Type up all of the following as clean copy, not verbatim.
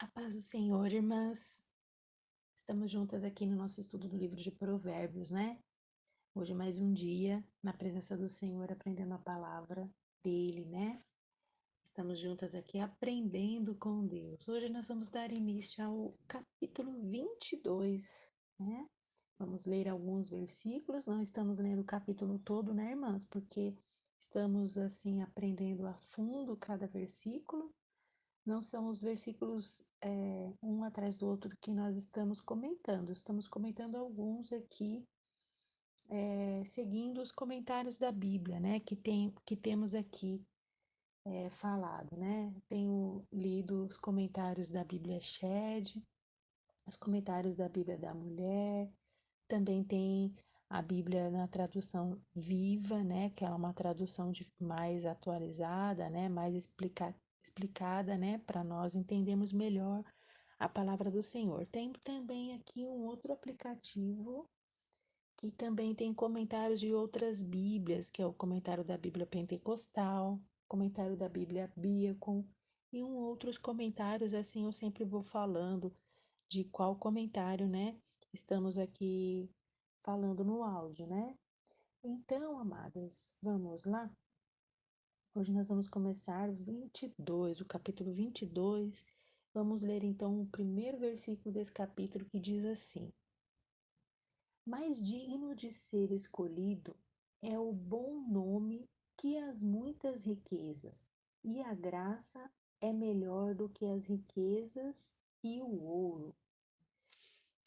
A paz do Senhor, irmãs. Estamos juntas aqui no nosso estudo do livro de Provérbios, né? Hoje mais um dia na presença do Senhor, aprendendo a palavra dele, né? Estamos juntas aqui aprendendo com Deus. Hoje nós vamos dar início ao capítulo 22, né? Vamos ler alguns versículos, não estamos lendo o capítulo todo, né, irmãs? Porque estamos assim aprendendo a fundo cada versículo. Não são os versículos um atrás do outro que nós estamos comentando alguns aqui, seguindo os comentários da Bíblia, né, que temos aqui falado, né? Tenho lido os comentários da Bíblia Shed, os comentários da Bíblia da Mulher, também tem a Bíblia na tradução viva, né, que é uma tradução mais atualizada, né, mais explicada, né, para nós entendermos melhor a palavra do Senhor. Tem também aqui um outro aplicativo que também tem comentários de outras Bíblias, que é o comentário da Bíblia Pentecostal, comentário da Bíblia Bíacon e outros comentários, assim eu sempre vou falando de qual comentário, né, estamos aqui falando no áudio, né? Então, amadas, vamos lá? Hoje nós vamos começar 22, o capítulo 22. Vamos ler então o primeiro versículo desse capítulo que diz assim: Mais digno de ser escolhido é o bom nome que as muitas riquezas, e a graça é melhor do que as riquezas e o ouro.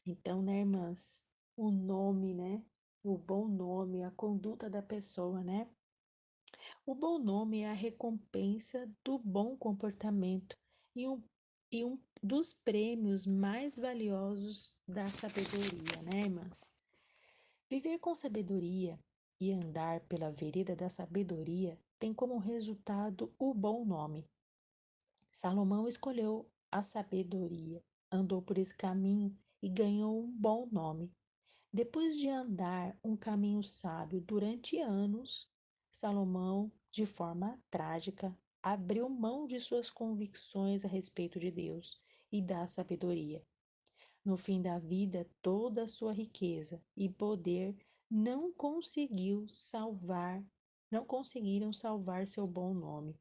Então, né, irmãs, o nome, né? O bom nome, a conduta da pessoa, né? O bom nome é a recompensa do bom comportamento e um dos prêmios mais valiosos da sabedoria, né, irmãs? Viver com sabedoria e andar pela vereda da sabedoria tem como resultado o bom nome. Salomão escolheu a sabedoria, andou por esse caminho e ganhou um bom nome. Depois de andar um caminho sábio durante anos, Salomão, de forma trágica, abriu mão de suas convicções a respeito de Deus e da sabedoria. No fim da vida, toda a sua riqueza e poder não conseguiu salvar, não conseguiram salvar seu bom nome.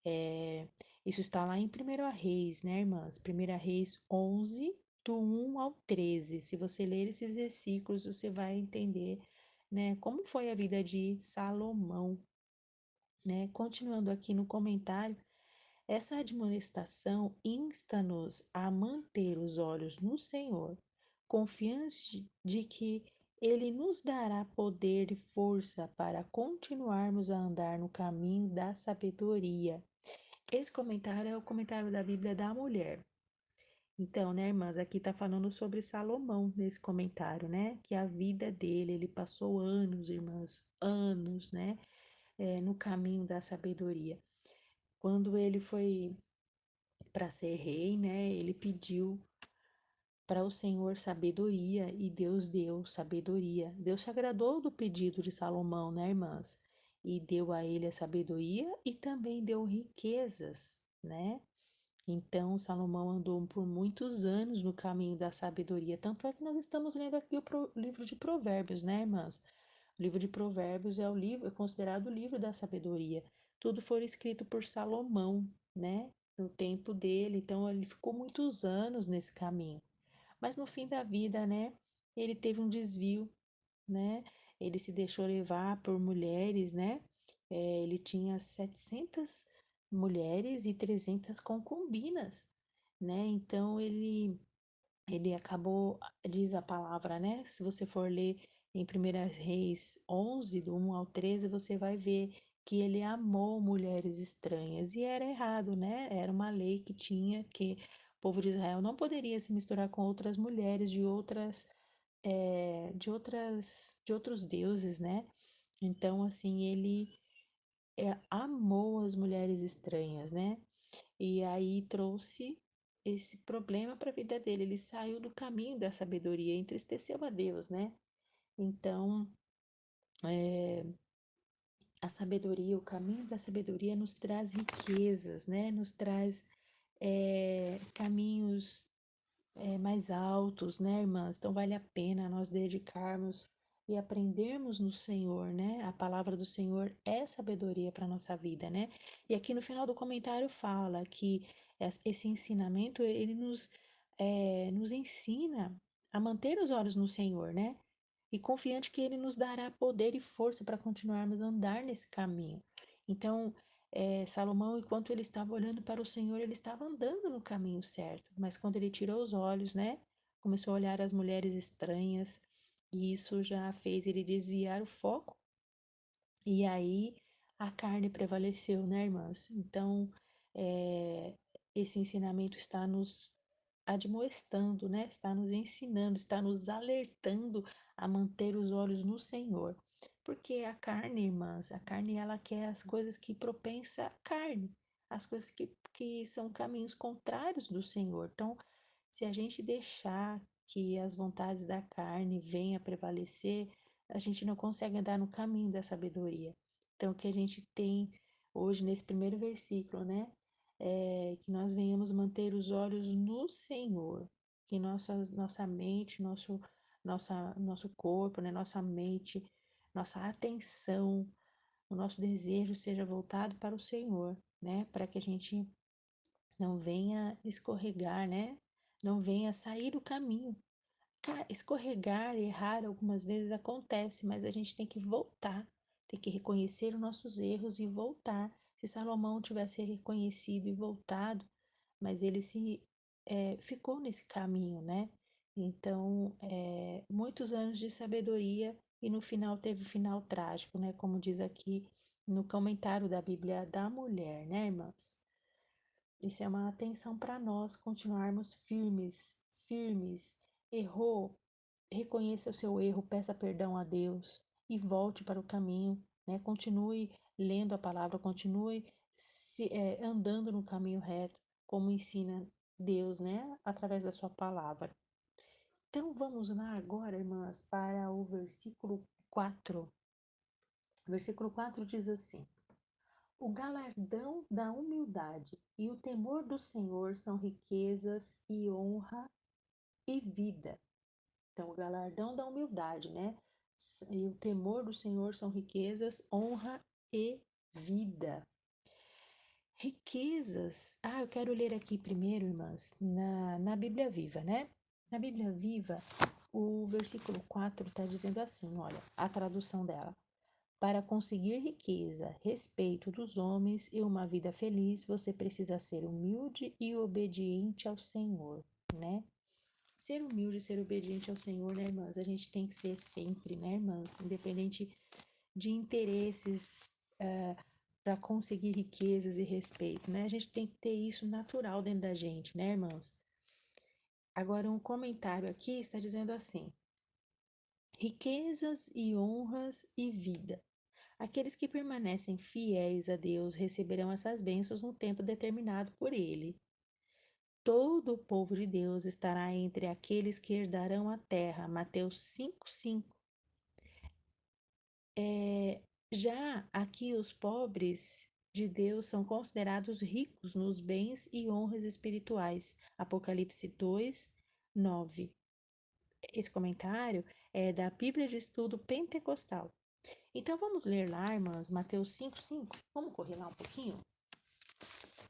É, isso está lá em 1 Reis, né, irmãs? 1 Reis 11, do 1 ao 13. Se você ler esses versículos, você vai entender, né, como foi a vida de Salomão, né? Continuando aqui no comentário, essa admoestação insta-nos a manter os olhos no Senhor, confiantes de que Ele nos dará poder e força para continuarmos a andar no caminho da sabedoria. Esse comentário é o comentário da Bíblia da Mulher. Então, né, irmãs, aqui tá falando sobre Salomão nesse comentário, né? Que a vida dele, ele passou anos, irmãs, anos, né, no caminho da sabedoria. Quando ele foi para ser rei, né, ele pediu para o Senhor sabedoria e Deus deu sabedoria. Deus se agradou do pedido de Salomão, né, irmãs? E deu a ele a sabedoria e também deu riquezas, né? Então, Salomão andou por muitos anos no caminho da sabedoria. Tanto é que nós estamos lendo aqui o livro de Provérbios, né, irmãs? O livro de Provérbios é o livro, é considerado o livro da sabedoria. Tudo foi escrito por Salomão, né? No tempo dele. Então, ele ficou muitos anos nesse caminho. Mas no fim da vida, né? Ele teve um desvio, né? Ele se deixou levar por mulheres, né? Ele tinha 700 mulheres e 300 concubinas, né? Então ele acabou, diz a palavra, né? Se você for ler em 1 Reis 11, do 1 ao 13, você vai ver que ele amou mulheres estranhas e era errado, né? Era uma lei que tinha que o povo de Israel não poderia se misturar com outras mulheres de outros deuses, né? Então, assim, ele amou as mulheres estranhas, né? E aí trouxe esse problema para a vida dele. Ele saiu do caminho da sabedoria, entristeceu a Deus, né? Então, a sabedoria, o caminho da sabedoria nos traz riquezas, né? Nos traz caminhos mais altos, né, irmãs? Então vale a pena nós dedicarmos e aprendermos no Senhor, né? A palavra do Senhor é sabedoria para a nossa vida, né? E aqui no final do comentário fala que esse ensinamento, ele nos ensina a manter os olhos no Senhor, né? E confiante que Ele nos dará poder e força para continuarmos a andar nesse caminho. Então, Salomão, enquanto ele estava olhando para o Senhor, ele estava andando no caminho certo, mas quando ele tirou os olhos, né, começou a olhar as mulheres estranhas, e isso já fez ele desviar o foco, e aí a carne prevaleceu, né, irmãs? Então, eh, esse ensinamento está nos admoestando, né? Está nos ensinando, está nos alertando a manter os olhos no Senhor. Porque a carne, irmãs, a carne ela quer as coisas que propensa à carne, as coisas que são caminhos contrários do Senhor. Então, se a gente deixar que as vontades da carne venham a prevalecer, a gente não consegue andar no caminho da sabedoria. Então, o que a gente tem hoje nesse primeiro versículo, né? Que nós venhamos manter os olhos no Senhor, que nossa mente, nosso corpo, né? Nossa mente, nossa atenção, o nosso desejo seja voltado para o Senhor, né? Para que a gente não venha escorregar, né? Não venha sair do caminho. Escorregar, errar algumas vezes acontece, mas a gente tem que voltar, tem que reconhecer os nossos erros e voltar. Se Salomão tivesse reconhecido e voltado, mas ele ficou nesse caminho, né? Então, muitos anos de sabedoria e no final teve final trágico, né? Como diz aqui no comentário da Bíblia da Mulher, né, irmãs? Isso é uma atenção para nós continuarmos firmes, firmes. Errou, reconheça o seu erro, peça perdão a Deus e volte para o caminho, né? Continue lendo a palavra, continue andando no caminho reto, como ensina Deus, né? Através da sua palavra. Então vamos lá agora, irmãs, para o versículo 4. O versículo 4 diz assim: O galardão da humildade e o temor do Senhor são riquezas e honra e vida. Então, o galardão da humildade, né? E o temor do Senhor são riquezas, honra e vida. Riquezas. Eu quero ler aqui primeiro, irmãs, na Bíblia Viva, né? Na Bíblia Viva, o versículo 4 está dizendo assim: olha, a tradução dela. Para conseguir riqueza, respeito dos homens e uma vida feliz, você precisa ser humilde e obediente ao Senhor, né? Ser humilde e ser obediente ao Senhor, né, irmãs? A gente tem que ser sempre, né, irmãs? Independente de interesses, para conseguir riquezas e respeito, né? A gente tem que ter isso natural dentro da gente, né, irmãs? Agora, um comentário aqui está dizendo assim: riquezas e honras e vida. Aqueles que permanecem fiéis a Deus receberão essas bênçãos no tempo determinado por Ele. Todo o povo de Deus estará entre aqueles que herdarão a terra. Mateus 5:5. Já aqui os pobres de Deus são considerados ricos nos bens e honras espirituais. Apocalipse 2:9. Esse comentário é da Bíblia de Estudo Pentecostal. Então vamos ler lá, irmãs, Mateus 5:5. Vamos correr lá um pouquinho?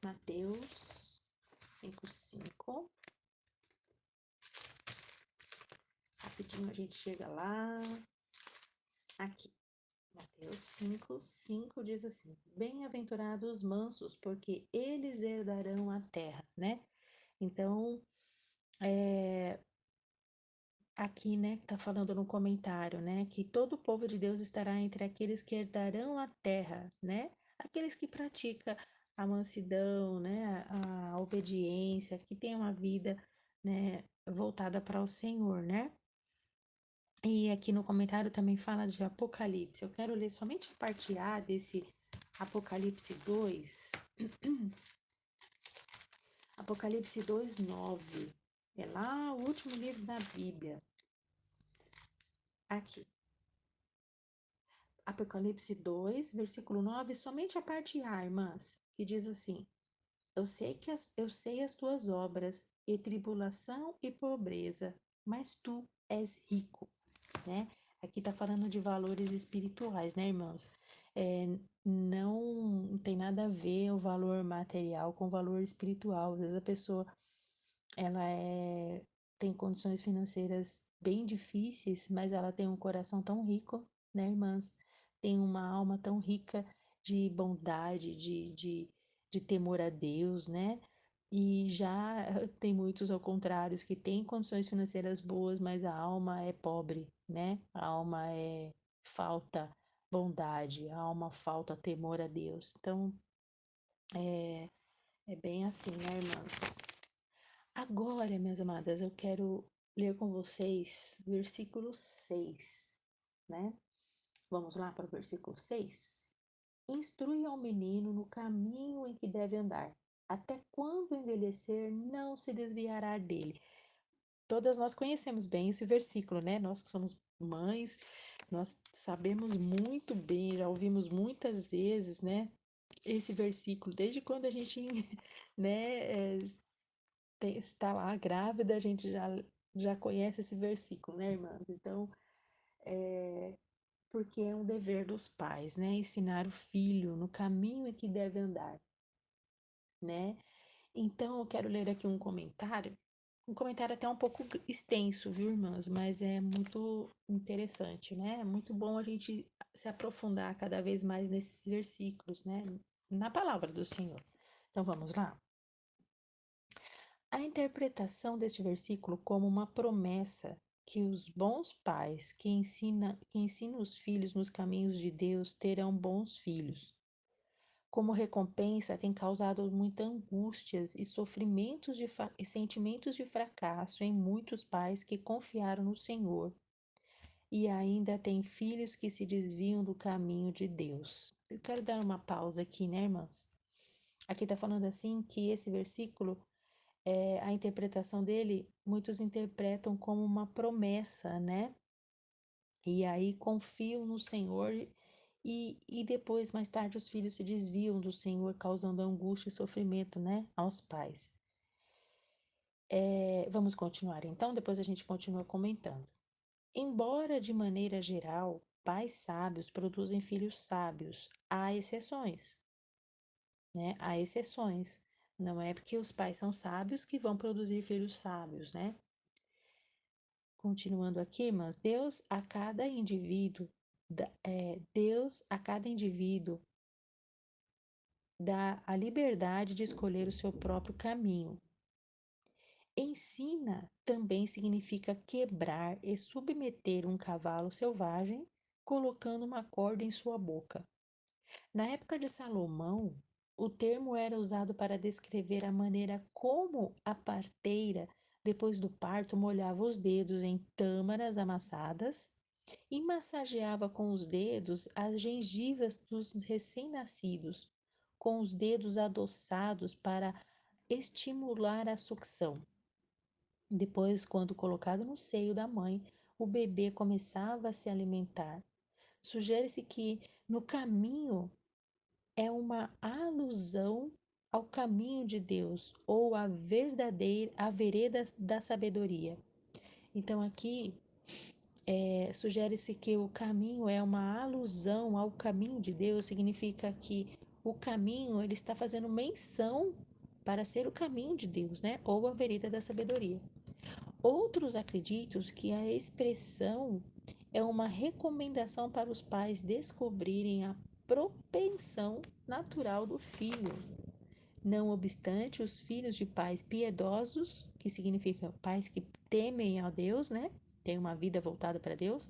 Mateus 5:5. Rapidinho a gente chega lá. Aqui. Mateus 5:5 diz assim: Bem-aventurados os mansos, porque eles herdarão a terra, né? Então, aqui, né, tá falando no comentário, né, que todo o povo de Deus estará entre aqueles que herdarão a terra, né? Aqueles que praticam a mansidão, né, a obediência, que tem uma vida, né, voltada para o Senhor, né? E aqui no comentário também fala de Apocalipse. Eu quero ler somente a parte A desse Apocalipse 2. Apocalipse 2:9. É lá o último livro da Bíblia. Aqui. Apocalipse 2, versículo 9, somente a parte A, irmãs, que diz assim: eu sei as tuas obras, e tribulação e pobreza, mas tu és rico, né? Aqui tá falando de valores espirituais, né, irmãos? É, não tem nada a ver o valor material com o valor espiritual. Às vezes a pessoa ela tem condições financeiras bem difíceis, mas ela tem um coração tão rico, né, irmãs? Tem uma alma tão rica de bondade, de temor a Deus, né? E já tem muitos ao contrário, que têm condições financeiras boas, mas a alma é pobre, né? A alma falta bondade, a alma falta temor a Deus. Então, é, é bem assim, né, irmãs? Agora, minhas amadas, eu quero ler com vocês versículo 6, né? Vamos lá para o versículo 6. Instrui ao menino no caminho em que deve andar. Até quando envelhecer, não se desviará dele. Todas nós conhecemos bem esse versículo, né? Nós que somos mães, nós sabemos muito bem, já ouvimos muitas vezes, né? Esse versículo, desde quando a gente, né, está lá grávida, a gente já conhece esse versículo, né, irmãs? Então, porque é um dever dos pais, né? Ensinar o filho no caminho em que deve andar, né? Então, eu quero ler aqui um comentário até um pouco extenso, viu, irmãs? Mas é muito interessante, né? É muito bom a gente se aprofundar cada vez mais nesses versículos, né? Na palavra do Senhor. Então, vamos lá? A interpretação deste versículo como uma promessa que os bons pais que ensinam os filhos nos caminhos de Deus terão bons filhos. Como recompensa, tem causado muita angústias e sofrimentos e sentimentos de fracasso em muitos pais que confiaram no Senhor e ainda têm filhos que se desviam do caminho de Deus. Eu quero dar uma pausa aqui, né, irmãs? Aqui está falando assim que esse versículo a interpretação dele, muitos interpretam como uma promessa, né? E aí confiam no Senhor e depois, mais tarde, os filhos se desviam do Senhor, causando angústia e sofrimento, né? Aos pais. Vamos continuar então, depois a gente continua comentando. Embora, de maneira geral, pais sábios produzem filhos sábios, há exceções, né? Há exceções. Não é porque os pais são sábios que vão produzir filhos sábios, né? Continuando aqui, mas Deus a cada indivíduo dá a liberdade de escolher o seu próprio caminho. Ensina também significa quebrar e submeter um cavalo selvagem, colocando uma corda em sua boca. Na época de Salomão, o termo era usado para descrever a maneira como a parteira, depois do parto, molhava os dedos em tâmaras amassadas e massageava com os dedos as gengivas dos recém-nascidos, com os dedos adoçados para estimular a sucção. Depois, quando colocado no seio da mãe, o bebê começava a se alimentar. Sugere-se que no caminho é uma alusão ao caminho de Deus ou a vereda da sabedoria. Então aqui sugere-se que o caminho é uma alusão ao caminho de Deus, significa que o caminho ele está fazendo menção para ser o caminho de Deus, né? Ou a vereda da sabedoria. Outros acreditam que a expressão é uma recomendação para os pais descobrirem a propensão natural do filho. Não obstante, os filhos de pais piedosos, que significa pais que temem a Deus, né? Têm uma vida voltada para Deus,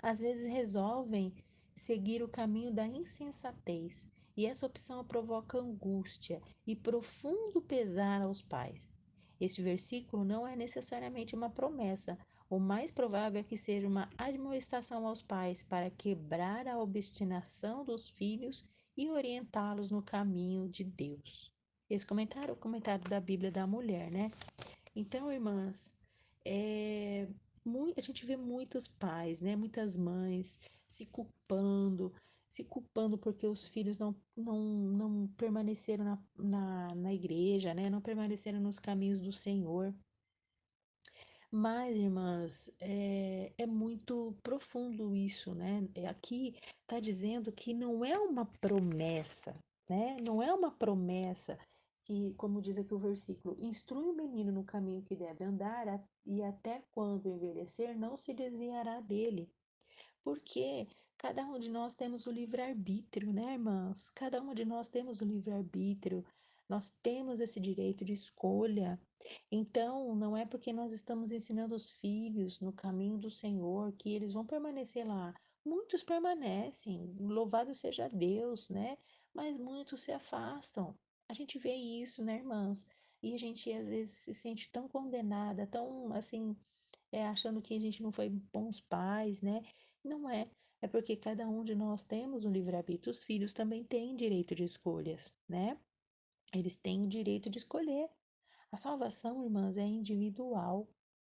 às vezes resolvem seguir o caminho da insensatez, e essa opção provoca angústia e profundo pesar aos pais. Este versículo não é necessariamente uma promessa, o mais provável é que seja uma admoestação aos pais para quebrar a obstinação dos filhos e orientá-los no caminho de Deus. Esse comentário é o comentário da Bíblia da Mulher, né? Então, irmãs, a gente vê muitos pais, né, muitas mães se culpando se culpando porque os filhos não permaneceram na igreja, né? Não permaneceram nos caminhos do Senhor. Mas, irmãs, é muito profundo isso, né? Aqui está dizendo que não é uma promessa, né? Não é uma promessa que, como diz aqui o versículo, instrui o menino no caminho que deve andar e até quando envelhecer não se desviará dele. Porque cada um de nós temos o livre-arbítrio, né, irmãs? Cada uma de nós temos o livre-arbítrio. Nós temos esse direito de escolha. Então, não é porque nós estamos ensinando os filhos no caminho do Senhor que eles vão permanecer lá. Muitos permanecem, louvado seja Deus, né? Mas muitos se afastam. A gente vê isso, né, irmãs? E a gente às vezes se sente tão condenada, tão assim, achando que a gente não foi bons pais, né? Não é. É porque cada um de nós temos um livre-arbítrio. Os filhos também têm direito de escolhas, né? Eles têm o direito de escolher. A salvação, irmãs, é individual.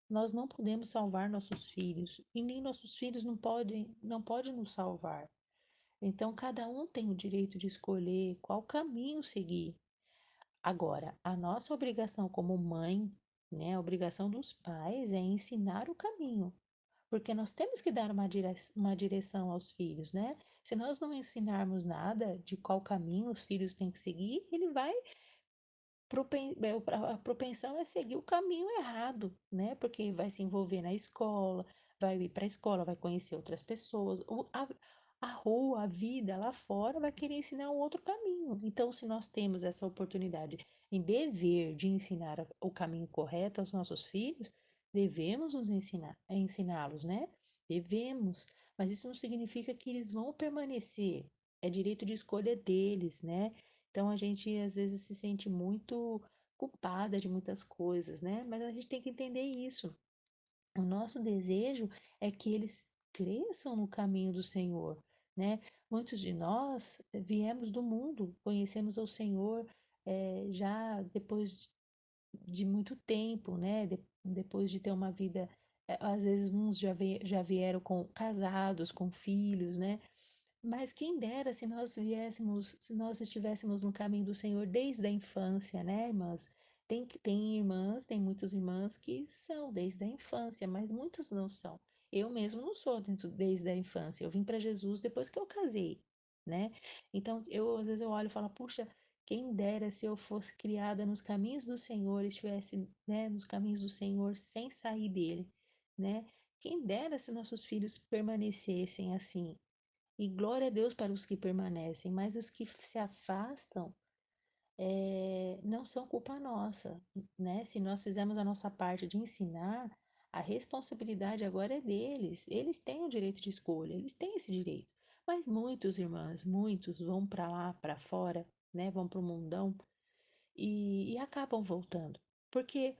Nós não podemos salvar nossos filhos e nem nossos filhos não podem nos salvar. Então, cada um tem o direito de escolher qual caminho seguir. Agora, a nossa obrigação como mãe, né, a obrigação dos pais é ensinar o caminho, porque nós temos que dar uma direção aos filhos, né? Se nós não ensinarmos nada de qual caminho os filhos têm que seguir, ele vai a propensão é seguir o caminho errado, né? Porque vai se envolver na escola, vai ir para a escola, vai conhecer outras pessoas, a rua, a vida lá fora vai querer ensinar um outro caminho. Então, se nós temos essa oportunidade em dever de ensinar o caminho correto aos nossos filhos, devemos nos ensiná-los, né? Devemos, mas isso não significa que eles vão permanecer. É direito de escolha deles, né? Então a gente às vezes se sente muito culpada de muitas coisas, né? Mas a gente tem que entender isso. O nosso desejo é que eles cresçam no caminho do Senhor, né? Muitos de nós viemos do mundo, conhecemos o Senhor já depois de muito tempo, né? Depois de ter uma vida, às vezes uns já vieram casados, com filhos, né? Mas quem dera se nós viéssemos, se nós estivéssemos no caminho do Senhor desde a infância, né, irmãs? Tem irmãs, tem muitas irmãs que são desde a infância, mas muitas não são. Eu mesmo não sou desde a infância. Eu vim para Jesus depois que eu casei, né? Então, às vezes eu olho e falo, puxa, quem dera se eu fosse criada nos caminhos do Senhor, estivesse, né, nos caminhos do Senhor sem sair dele, né? Quem dera se nossos filhos permanecessem assim. E glória a Deus para os que permanecem, mas os que se afastam não são culpa nossa, né? Se nós fizermos a nossa parte de ensinar, a responsabilidade agora é deles. Eles têm o direito de escolha, eles têm esse direito. Mas muitos, irmãs, muitos vão para lá, para fora, né? Vão para o mundão e acabam voltando. Porque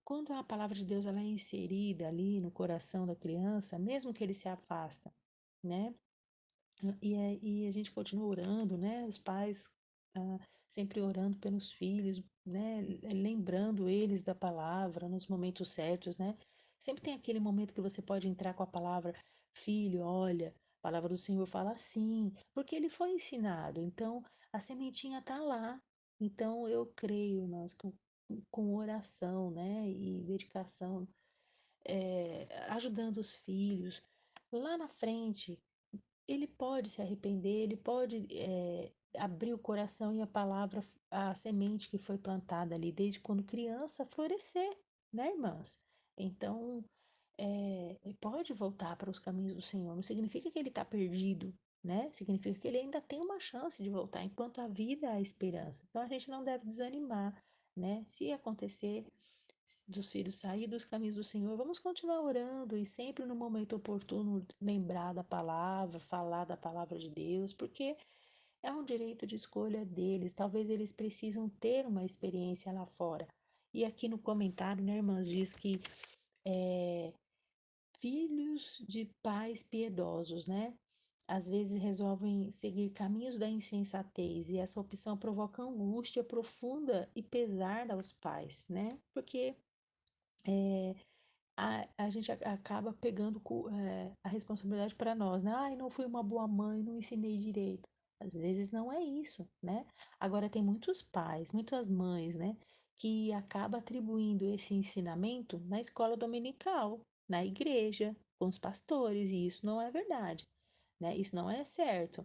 quando a palavra de Deus ela é inserida ali no coração da criança, mesmo que ele se afasta, né? E a gente continua orando, né? Os pais sempre orando pelos filhos, né? Lembrando eles da palavra nos momentos certos, né? Sempre tem aquele momento que você pode entrar com a palavra, filho, olha, a palavra do Senhor fala assim, porque ele foi ensinado. Então, a sementinha tá lá. Então, eu creio, mas com oração, né? E dedicação, ajudando os filhos. Lá na frente, ele pode se arrepender, ele pode abrir o coração e a palavra, a semente que foi plantada ali desde quando criança, florescer, né, irmãs? Então, ele pode voltar para os caminhos do Senhor. Não significa que ele está perdido, né? Significa que ele ainda tem uma chance de voltar, enquanto a vida há esperança. Então, a gente não deve desanimar, né? Se acontecer dos filhos sair dos caminhos do Senhor, vamos continuar orando e sempre no momento oportuno lembrar da palavra, falar da palavra de Deus, porque é um direito de escolha deles. Talvez eles precisam ter uma experiência lá fora. E aqui no comentário, né, irmãs, diz que é, filhos de pais piedosos, né? Às vezes resolvem seguir caminhos da insensatez e essa opção provoca angústia profunda e pesar aos pais, né? Porque a gente acaba pegando a responsabilidade para nós, né? Ai, não fui uma boa mãe, não ensinei direito. Às vezes não é isso, né? Agora tem muitos pais, muitas mães, né, que acaba atribuindo esse ensinamento na escola dominical, na igreja, com os pastores, e isso não é verdade, né? Isso não é certo.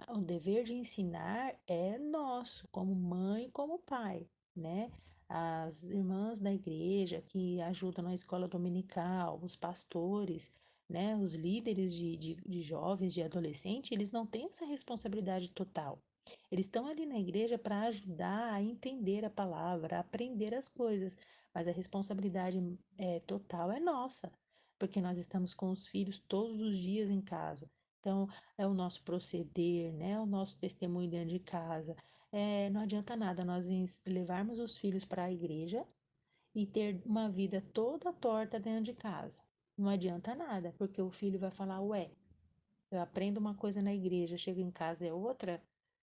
O dever de ensinar é nosso, como mãe e como pai, né? As irmãs da igreja que ajudam na escola dominical, os pastores, né? Os líderes de jovens, de adolescentes, eles não têm essa responsabilidade total. Eles estão ali na igreja para ajudar a entender a palavra, a aprender as coisas, mas a responsabilidade total é nossa, porque nós estamos com os filhos todos os dias em casa. Então, é o nosso proceder, né? O nosso testemunho dentro de casa. Não adianta nada nós levarmos os filhos para a igreja e ter uma vida toda torta dentro de casa. Não adianta nada, porque o filho vai falar, ué, eu aprendo uma coisa na igreja, chego em casa é outra.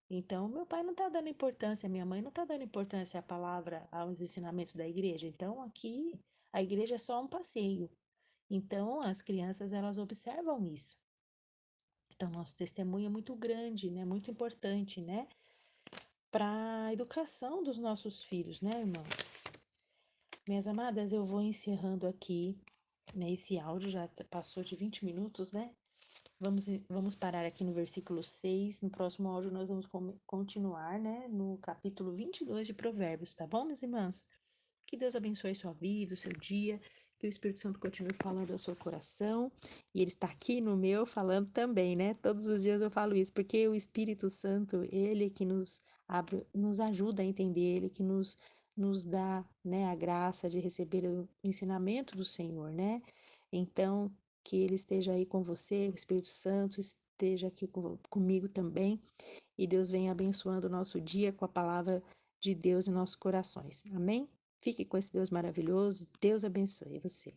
Então, meu pai não está dando importância, minha mãe não está dando importância à palavra, aos ensinamentos da igreja. Então, aqui, a igreja é só um passeio. Então, as crianças, elas observam isso. Então, nosso testemunho é muito grande, né? Muito importante, né? Para a educação dos nossos filhos, né, irmãs? Minhas amadas, eu vou encerrando aqui, né? Esse áudio já passou de 20 minutos, né? Vamos parar aqui no versículo 6. No próximo áudio, nós vamos continuar, né? No capítulo 22 de Provérbios, tá bom, minhas irmãs? Que Deus abençoe sua vida, o seu dia, que o Espírito Santo continue falando ao seu coração. E ele está aqui no meu falando também, né? Todos os dias eu falo isso, porque o Espírito Santo, ele que nos abre, nos ajuda a entender, ele que nos dá, né, a graça de receber o ensinamento do Senhor, né? Então, que ele esteja aí com você, o Espírito Santo esteja aqui comigo também, e Deus venha abençoando o nosso dia com a palavra de Deus em nossos corações. Amém? Fique com esse Deus maravilhoso. Deus abençoe você.